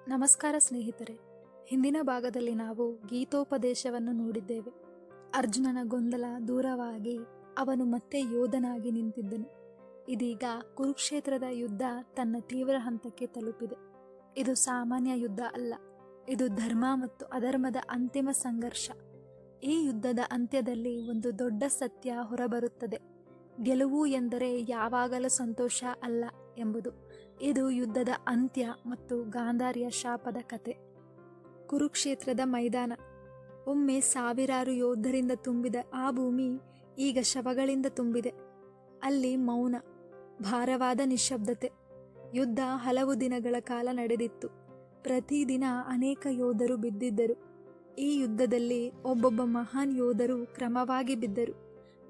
ನಮಸ್ಕಾರ ಸ್ನೇಹಿತರೆ. ಹಿಂದಿನ ಭಾಗದಲ್ಲಿ ನಾವು ಗೀತೋಪದೇಶವನ್ನು ನೋಡಿದ್ದೇವೆ. ಅರ್ಜುನನ ಗೊಂದಲ ದೂರವಾಗಿ ಅವನು ಮತ್ತೆ ಯೋಧನಾಗಿ ನಿಂತಿದ್ದನು. ಇದೀಗ ಕುರುಕ್ಷೇತ್ರದ ಯುದ್ಧ ತನ್ನ ತೀವ್ರ ಹಂತಕ್ಕೆ ತಲುಪಿದೆ. ಇದು ಸಾಮಾನ್ಯ ಯುದ್ಧ ಅಲ್ಲ, ಇದು ಧರ್ಮ ಮತ್ತು ಅಧರ್ಮದ ಅಂತಿಮ ಸಂಘರ್ಷ. ಈ ಯುದ್ಧದ ಅಂತ್ಯದಲ್ಲಿ ಒಂದು ದೊಡ್ಡ ಸತ್ಯ ಹೊರಬರುತ್ತದೆ. ಗೆಲುವು ಎಂದರೆ ಯಾವಾಗಲೂ ಸಂತೋಷ ಅಲ್ಲ ಎಂಬುದು. ಇದು ಯುದ್ಧದ ಅಂತ್ಯ ಮತ್ತು ಗಾಂಧಾರಿಯ ಶಾಪದ ಕತೆ. ಕುರುಕ್ಷೇತ್ರದ ಮೈದಾನ. ಒಮ್ಮೆ ಸಾವಿರಾರು ಯೋಧರಿಂದ ತುಂಬಿದ ಆ ಭೂಮಿ ಈಗ ಶವಗಳಿಂದ ತುಂಬಿದೆ. ಅಲ್ಲಿ ಮೌನ, ಭಾರವಾದ ನಿಶ್ಶಬ್ದತೆ. ಯುದ್ಧ ಹಲವು ದಿನಗಳ ಕಾಲ ನಡೆದಿತ್ತು. ಪ್ರತಿದಿನ ಅನೇಕ ಯೋಧರು ಬಿದ್ದಿದ್ದರು. ಈ ಯುದ್ಧದಲ್ಲಿ ಒಬ್ಬೊಬ್ಬ ಮಹಾನ್ ಯೋಧರು ಕ್ರಮವಾಗಿ ಬಿದ್ದರು.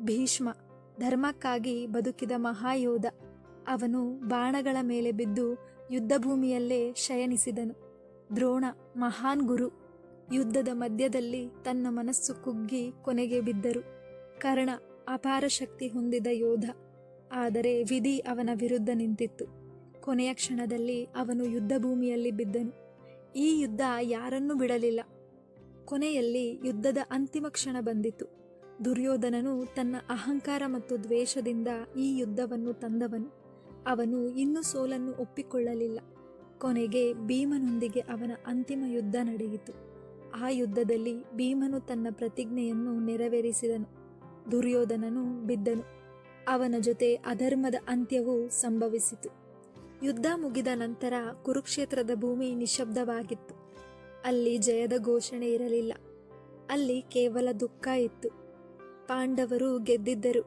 ಭೀಷ್ಮ, ಧರ್ಮಕ್ಕಾಗಿ ಬದುಕಿದ ಮಹಾಯೋಧ. ಅವನು ಬಾಣಗಳ ಮೇಲೆ ಬಿದ್ದು ಯುದ್ಧಭೂಮಿಯಲ್ಲೇ ಶಯನಿಸಿದನು. ದ್ರೋಣ, ಮಹಾನ್ ಗುರು, ಯುದ್ಧದ ಮಧ್ಯದಲ್ಲಿ ತನ್ನ ಮನಸ್ಸು ಕುಗ್ಗಿ ಕೊನೆಗೆ ಬಿದ್ದರು. ಕರ್ಣ, ಅಪಾರ ಶಕ್ತಿ ಹೊಂದಿದ ಯೋಧ, ಆದರೆ ವಿಧಿ ಅವನ ವಿರುದ್ಧ ನಿಂತಿತ್ತು. ಕೊನೆಯ ಕ್ಷಣದಲ್ಲಿ ಅವನು ಯುದ್ಧಭೂಮಿಯಲ್ಲಿ ಬಿದ್ದನು. ಈ ಯುದ್ಧ ಯಾರನ್ನೂ ಬಿಡಲಿಲ್ಲ. ಕೊನೆಯಲ್ಲಿ ಯುದ್ಧದ ಅಂತಿಮ ಕ್ಷಣ ಬಂದಿತು. ದುರ್ಯೋಧನನು ತನ್ನ ಅಹಂಕಾರ ಮತ್ತು ದ್ವೇಷದಿಂದ ಈ ಯುದ್ಧವನ್ನು ತಂದವನು. ಅವನು ಇನ್ನೂ ಸೋಲನ್ನು ಒಪ್ಪಿಕೊಳ್ಳಲಿಲ್ಲ. ಕೊನೆಗೆ ಭೀಮನೊಂದಿಗೆ ಅವನ ಅಂತಿಮ ಯುದ್ಧ ನಡೆಯಿತು. ಆ ಯುದ್ಧದಲ್ಲಿ ಭೀಮನು ತನ್ನ ಪ್ರತಿಜ್ಞೆಯನ್ನು ನೆರವೇರಿಸಿದನು. ದುರ್ಯೋಧನನು ಬಿದ್ದನು. ಅವನ ಜೊತೆ ಅಧರ್ಮದ ಅಂತ್ಯವೂ ಸಂಭವಿಸಿತು. ಯುದ್ಧ ಮುಗಿದ ನಂತರ ಕುರುಕ್ಷೇತ್ರದ ಭೂಮಿ ನಿಶ್ಶಬ್ದವಾಗಿತ್ತು. ಅಲ್ಲಿ ಜಯದ ಘೋಷಣೆ ಇರಲಿಲ್ಲ. ಅಲ್ಲಿ ಕೇವಲ ದುಃಖ ಇತ್ತು. ಪಾಂಡವರು ಗೆದ್ದಿದ್ದರು,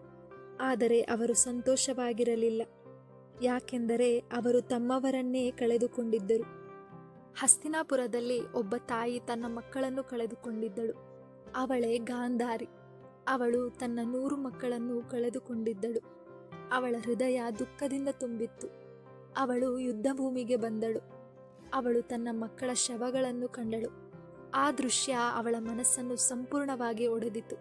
ಆದರೆ ಅವರು ಸಂತೋಷವಾಗಿರಲಿಲ್ಲ. ಯಾಕೆಂದರೆ ಅವರು ತಮ್ಮವರನ್ನೇ ಕಳೆದುಕೊಂಡಿದ್ದರು. ಹಸ್ತಿನಾಪುರದಲ್ಲಿ ಒಬ್ಬ ತಾಯಿ ತನ್ನ ಮಕ್ಕಳನ್ನು ಕಳೆದುಕೊಂಡಿದ್ದಳು. ಅವಳೇ ಗಾಂಧಾರಿ. ಅವಳು ತನ್ನ 100 ಮಕ್ಕಳನ್ನು ಕಳೆದುಕೊಂಡಿದ್ದಳು. ಅವಳ ಹೃದಯ ದುಃಖದಿಂದ ತುಂಬಿತ್ತು. ಅವಳು ಯುದ್ಧಭೂಮಿಗೆ ಬಂದಳು. ಅವಳು ತನ್ನ ಮಕ್ಕಳ ಶವಗಳನ್ನು ಕಂಡಳು. ಆ ದೃಶ್ಯ ಅವಳ ಮನಸ್ಸನ್ನು ಸಂಪೂರ್ಣವಾಗಿ ಒಡೆದಿತು.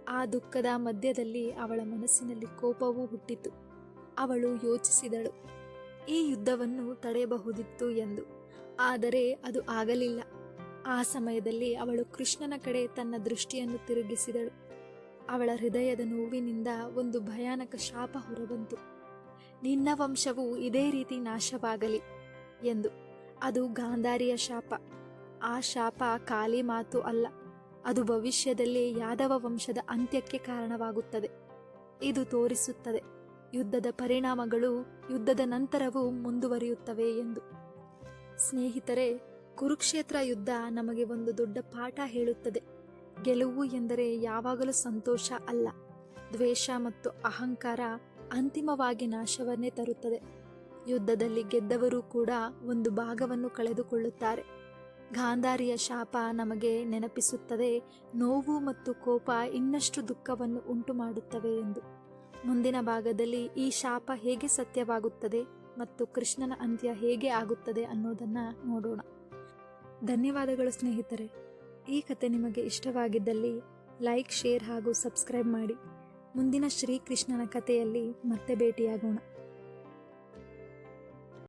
ಆ ದುಃಖದ ಮಧ್ಯದಲ್ಲಿ ಅವಳ ಮನಸ್ಸಿನಲ್ಲಿ ಕೋಪವೂ ಹುಟ್ಟಿತು. ಅವಳು ಯೋಚಿಸಿದಳು, ಈ ಯುದ್ಧವನ್ನು ತಡೆಯಬಹುದಿತ್ತು ಎಂದು. ಆದರೆ ಅದು ಆಗಲಿಲ್ಲ. ಆ ಸಮಯದಲ್ಲಿ ಅವಳು ಕೃಷ್ಣನ ಕಡೆ ತನ್ನ ದೃಷ್ಟಿಯನ್ನು ತಿರುಗಿಸಿದಳು. ಅವಳ ಹೃದಯದ ನೋವಿನಿಂದ ಒಂದು ಭಯಾನಕ ಶಾಪ ಹೊರಬಂತು. ನಿನ್ನ ವಂಶವು ಇದೇ ರೀತಿ ನಾಶವಾಗಲಿ ಎಂದು. ಅದು ಗಾಂಧಾರಿಯ ಶಾಪ. ಆ ಶಾಪ ಖಾಲಿ ಮಾತು ಅಲ್ಲ, ಅದು ಭವಿಷ್ಯದಲ್ಲಿ ಯಾದವ ವಂಶದ ಅಂತ್ಯಕ್ಕೆ ಕಾರಣವಾಗುತ್ತದೆ. ಇದು ತೋರಿಸುತ್ತದೆ ಯುದ್ಧದ ಪರಿಣಾಮಗಳು ಯುದ್ಧದ ನಂತರವೂ ಮುಂದುವರಿಯುತ್ತವೆ ಎಂದು. ಸ್ನೇಹಿತರೆ, ಕುರುಕ್ಷೇತ್ರ ಯುದ್ಧ ನಮಗೆ ಒಂದು ದೊಡ್ಡ ಪಾಠ ಹೇಳುತ್ತದೆ. ಗೆಲುವು ಎಂದರೆ ಯಾವಾಗಲೂ ಸಂತೋಷ ಅಲ್ಲ. ದ್ವೇಷ ಮತ್ತು ಅಹಂಕಾರ ಅಂತಿಮವಾಗಿ ನಾಶವನ್ನೇ ತರುತ್ತದೆ. ಯುದ್ಧದಲ್ಲಿ ಗೆದ್ದವರು ಕೂಡ ಒಂದು ಭಾಗವನ್ನು ಕಳೆದುಕೊಳ್ಳುತ್ತಾರೆ. ಗಾಂಧಾರಿಯ ಶಾಪ ನಮಗೆ ನೆನಪಿಸುತ್ತದೆ, ನೋವು ಮತ್ತು ಕೋಪ ಇನ್ನಷ್ಟು ದುಃಖವನ್ನು ಉಂಟು ಮಾಡುತ್ತವೆ ಎಂದು. ಮುಂದಿನ ಭಾಗದಲ್ಲಿ ಈ ಶಾಪ ಹೇಗೆ ಸತ್ಯವಾಗುತ್ತದೆ ಮತ್ತು ಕೃಷ್ಣನ ಅಂತ್ಯ ಹೇಗೆ ಆಗುತ್ತದೆ ಅನ್ನೋದನ್ನು ನೋಡೋಣ. ಧನ್ಯವಾದಗಳು ಸ್ನೇಹಿತರೆ. ಈ ಕತೆ ನಿಮಗೆ ಇಷ್ಟವಾಗಿದ್ದಲ್ಲಿ ಲೈಕ್, ಶೇರ್ ಹಾಗೂ ಸಬ್ಸ್ಕ್ರೈಬ್ ಮಾಡಿ. ಮುಂದಿನ ಶ್ರೀಕೃಷ್ಣನ ಕಥೆಯಲ್ಲಿ ಮತ್ತೆ ಭೇಟಿಯಾಗೋಣ.